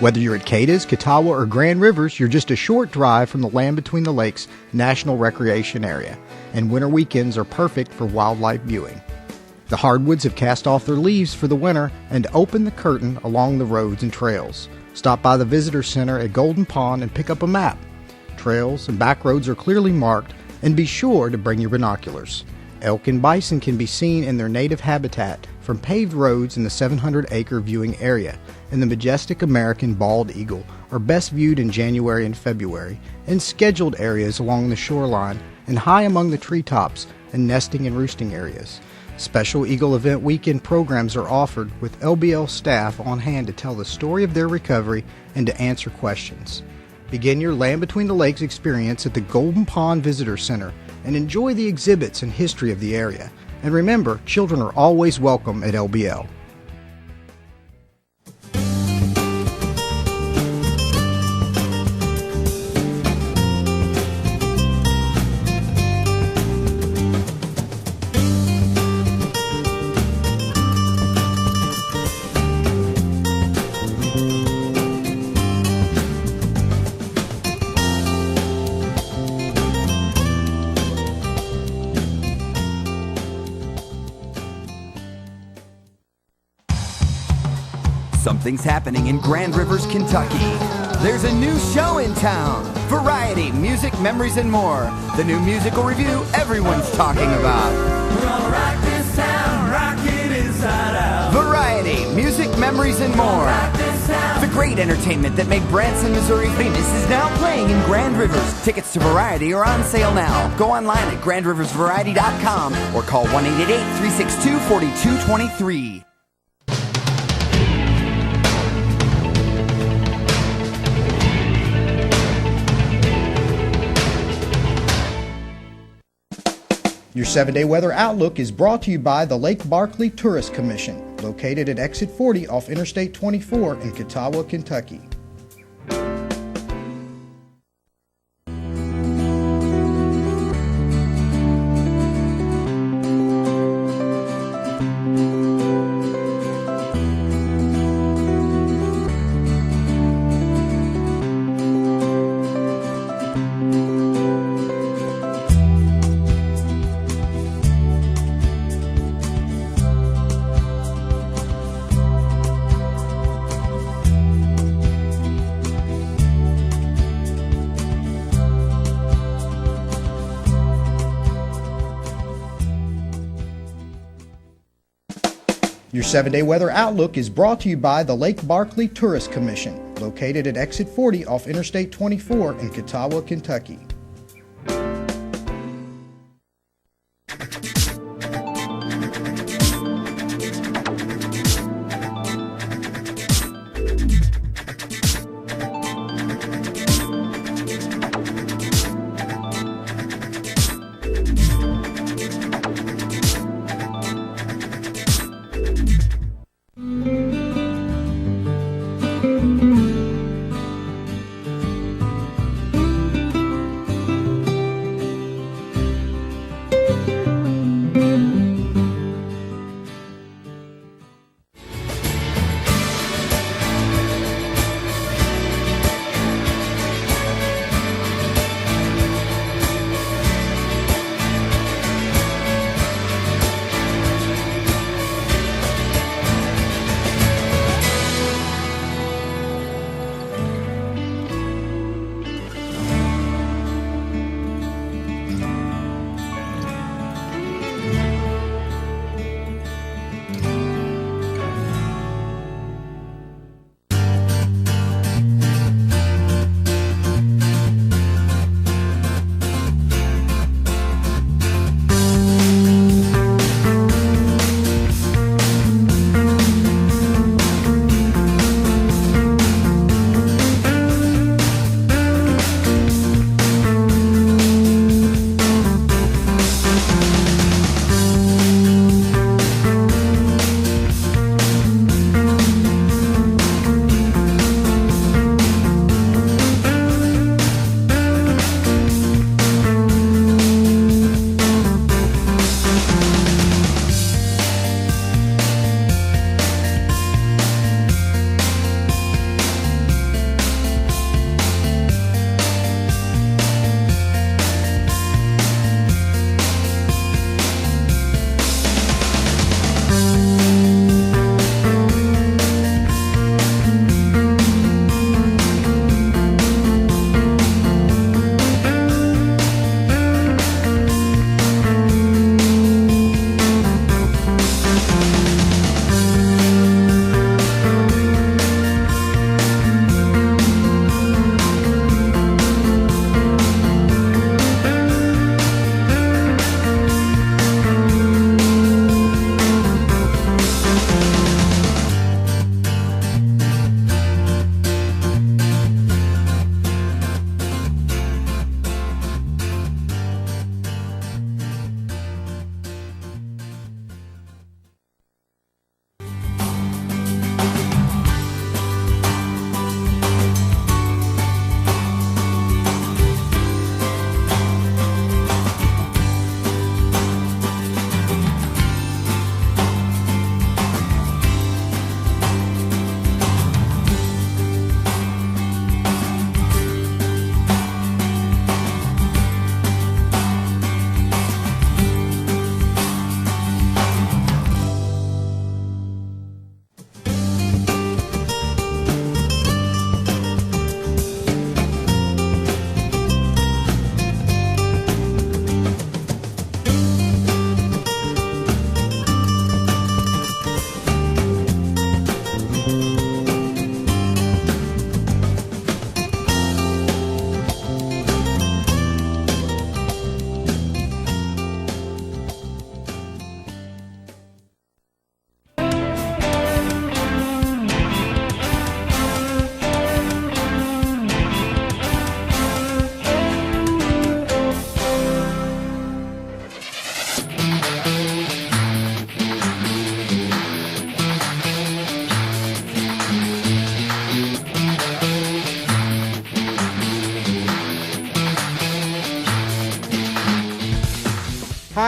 Whether you're at Cadiz, Catawba, or Grand Rivers, you're just a short drive from the Land Between the Lakes National Recreation Area, and winter weekends are perfect for wildlife viewing. The hardwoods have cast off their leaves for the winter and open the curtain along the roads and trails. Stop by the Visitor Center at Golden Pond and pick up a map. Trails and back roads are clearly marked, and be sure to bring your binoculars. Elk and bison can be seen in their native habitat from paved roads in the 700-acre viewing area, and the majestic American bald eagle are best viewed in January and February in scheduled areas along the shoreline and high among the treetops and nesting and roosting areas. Special Eagle Event weekend programs are offered with LBL staff on hand to tell the story of their recovery and to answer questions. Begin your Land Between the Lakes experience at the Golden Pond Visitor Center and enjoy the exhibits and history of the area. And remember, children are always welcome at LBL. Something's happening in Grand Rivers, Kentucky. There's a new show in town. Variety, music, memories, and more. The new musical review everyone's talking about. We're gonna rock this town, rock it inside out. Variety, music, memories, and more. Rock this town. The great entertainment that made Branson, Missouri famous is now playing in Grand Rivers. Tickets to Variety are on sale now. Go online at grandriversvariety.com or call 1-888-362-4223. Your 7-day weather outlook is brought to you by the Lake Barkley Tourist Commission, located at Exit 40 off Interstate 24 in Catawba, Kentucky. Your 7-day weather outlook is brought to you by the Lake Barkley Tourist Commission, located at Exit 40 off Interstate 24 in Catawba, Kentucky.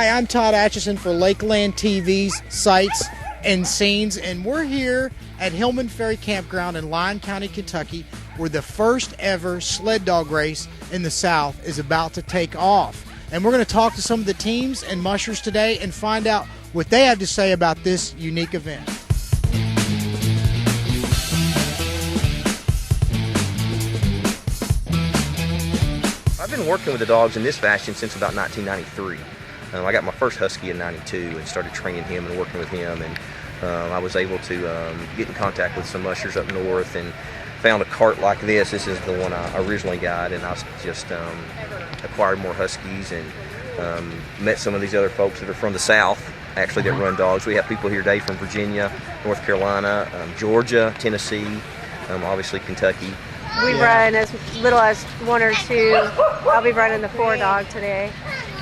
Hi, I'm Todd Atchison for Lakeland TV's Sights and Scenes, and we're here at Hillman Ferry Campground in Lyon County, Kentucky, where the first ever sled dog race in the South is about to take off. And we're going to talk to some of the teams and mushers today and find out what they have to say about this unique event. I've been working with the dogs in this fashion since about 1993. I got my first husky in 92 and started training him and working with him, and I was able to get in contact with some mushers up north and found a cart like this. This is the one I originally got, and I just acquired more huskies and met some of these other folks that are from the South, actually, that run dogs. We have people here today from Virginia, North Carolina, Georgia, Tennessee, obviously Kentucky. We run as little as 1 or 2. I'll be running the 4 dog today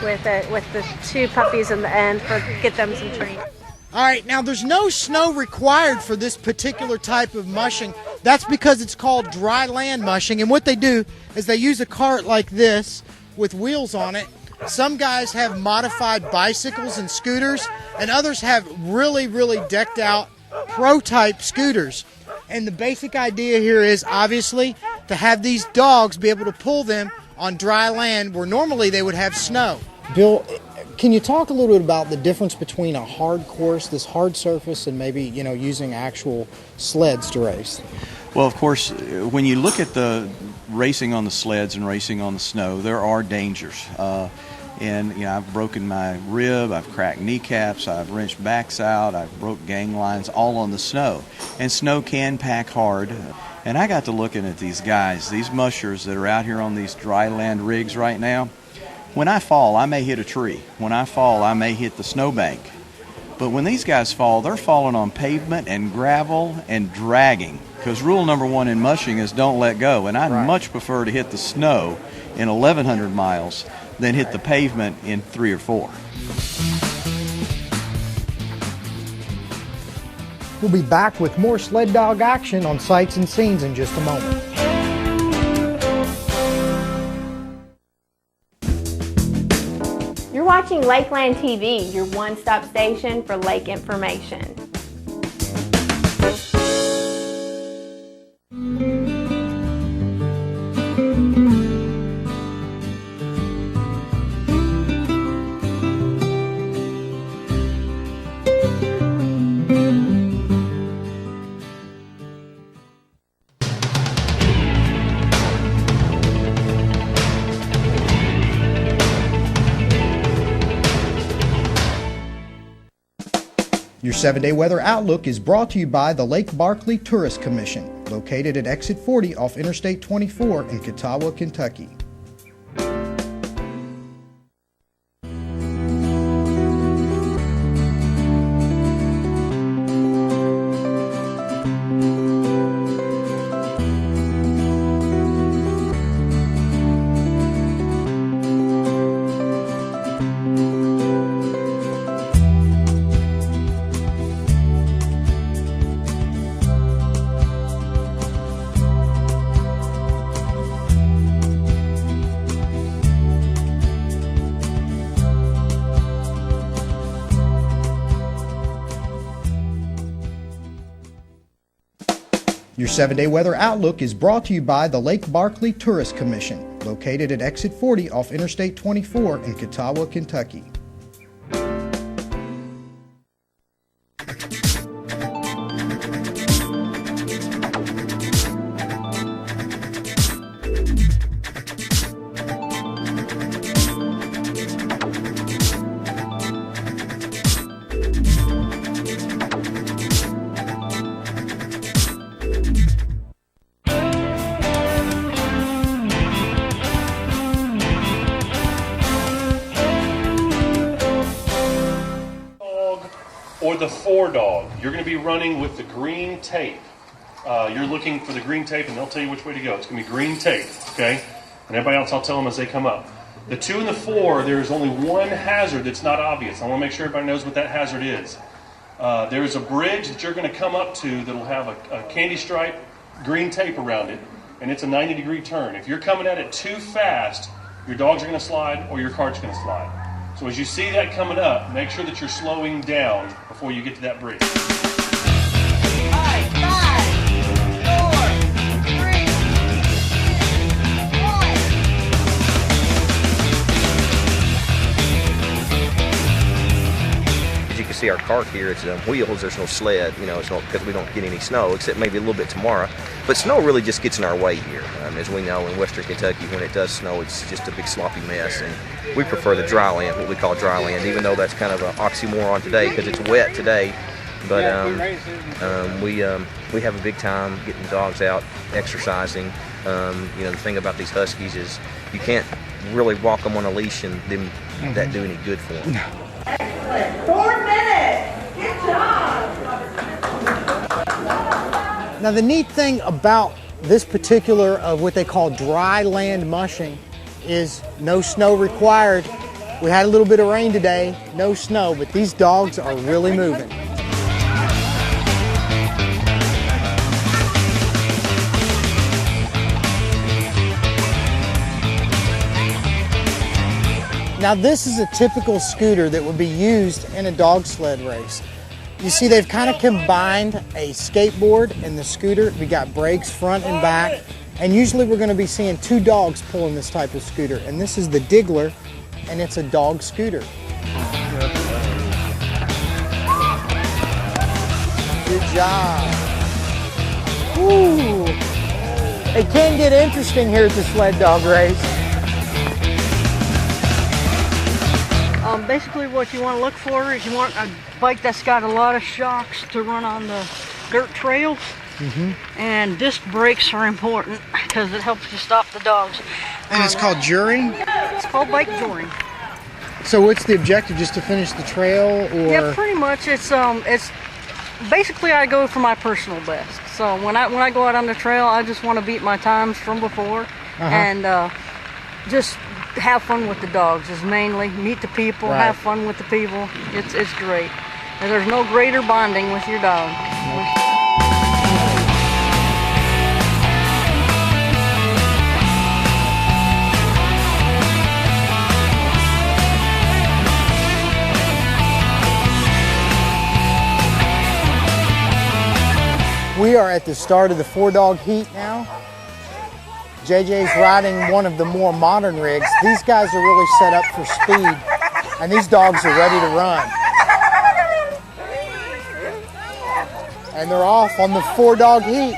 with the 2 puppies in the end for get them some training. All right, now there's no snow required for this particular type of mushing. That's because it's called dry land mushing, and what they do is they use a cart like this with wheels on it. Some guys have modified bicycles and scooters, and others have really, really decked out pro-type scooters. And the basic idea here is obviously to have these dogs be able to pull them on dry land where normally they would have snow. Bill, can you talk a little bit about the difference between a hard course, this hard surface, and maybe, using actual sleds to race? Well, of course, when you look at the racing on the sleds and racing on the snow, there are dangers. And I've broken my rib, I've cracked kneecaps, I've wrenched backs out, I've broke gang lines, all on the snow. And snow can pack hard. And I got to looking at these guys, these mushers that are out here on these dry land rigs right now. When I fall, I may hit a tree. When I fall, I may hit the snowbank. But when these guys fall, they're falling on pavement and gravel and dragging. Because rule number 1 in mushing is don't let go. And I'd much prefer to hit the snow in 1,100 miles than hit the pavement in 3 or 4. We'll be back with more sled dog action on Sights and Scenes in just a moment. You're watching Lakeland TV, your one-stop station for lake information. Your 7-day weather outlook is brought to you by the Lake Barkley Tourist Commission, located at Exit 40 off Interstate 24 in Catawba, Kentucky. Your 7-day weather outlook is brought to you by the Lake Barkley Tourist Commission, located at Exit 40 off Interstate 24 in Catawba, Kentucky. Or the 4 dog. You're going to be running with the green tape. You're looking for the green tape, and they'll tell you which way to go. It's going to be green tape, okay? And everybody else, I'll tell them as they come up. The 2 and the 4, there is only one hazard that's not obvious. I want to make sure everybody knows what that hazard is. There is a bridge that you're going to come up to that'll have a candy stripe green tape around it, and it's a 90-degree turn. If you're coming at it too fast, your dogs are going to slide or your cart's going to slide. So as you see that coming up, make sure that you're slowing down before you get to that bridge. 5, 4, 3, 1. As you can see, our cart here, it's wheels. There's no sled, you know, it's not because we don't get any snow, except maybe a little bit tomorrow. But snow really just gets in our way here. As we know, in western Kentucky, when it does snow, it's just a big sloppy mess. And we prefer the dry land, what we call dry land, even though that's kind of an oxymoron today because it's wet today. But we have a big time getting the dogs out, exercising. You know, the thing about these Huskies is you can't really walk them on a leash and them that do any good for them. 4 minutes. Good job. Now the neat thing about this particular what they call dry land mushing is no snow required. We had a little bit of rain today, no snow, but these dogs are really moving. Now this is a typical scooter that would be used in a dog sled race. You see they've kind of combined a skateboard and the scooter. We got brakes front and back. And usually we're going to be seeing 2 dogs pulling this type of scooter. And this is the Diggler, and it's a dog scooter. Good job. Woo. It can get interesting here at the sled dog race. Basically what you want to look for is you want a bike that's got a lot of shocks to run on the dirt trails. And disc brakes are important because it helps you stop the dogs. And it's called juring? It's called bike juring. So what's the objective, just to finish the trail, or? Yeah, pretty much. It's basically I go for my personal best. So when I go out on the trail, I just want to beat my times from before and just have fun with the dogs. Is mainly meet the people, have fun with the people. It's great. And there's no greater bonding with your dog. We are at the start of the 4-dog heat now. JJ's riding one of the more modern rigs. These guys are really set up for speed, and these dogs are ready to run. And they're off on the 4-dog heat.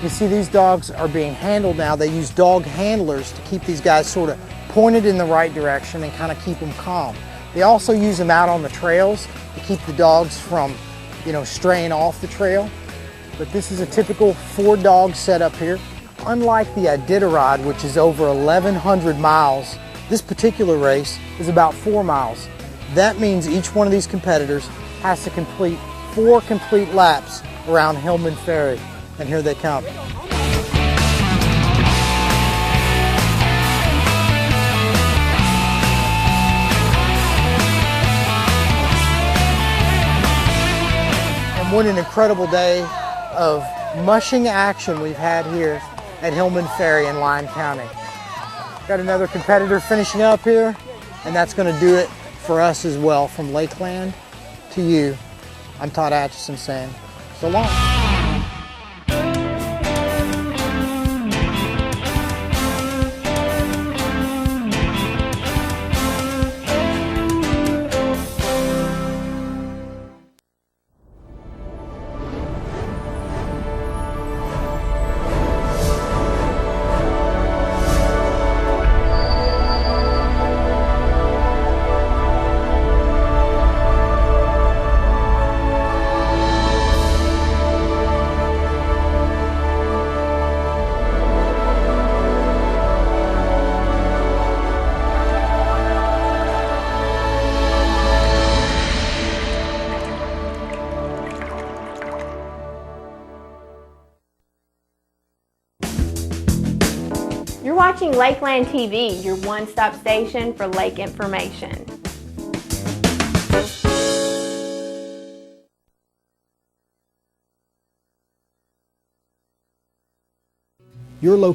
You see these dogs are being handled now. They use dog handlers to keep these guys sort of pointed in the right direction and kind of keep them calm. They also use them out on the trails to keep the dogs from, you know, straying off the trail. But this is a typical 4-dog setup here. Unlike the Iditarod, which is over 1,100 miles, this particular race is about 4 miles. That means each one of these competitors has to complete 4 complete laps around Hillman Ferry. And here they come. What an incredible day of mushing action we've had here at Hillman Ferry in Lyon County. Got another competitor finishing up here, and that's going to do it for us as well. From Lakeland to you, I'm Todd Atchison saying so long. You're watching Lakeland TV, your one-stop station for lake information. Your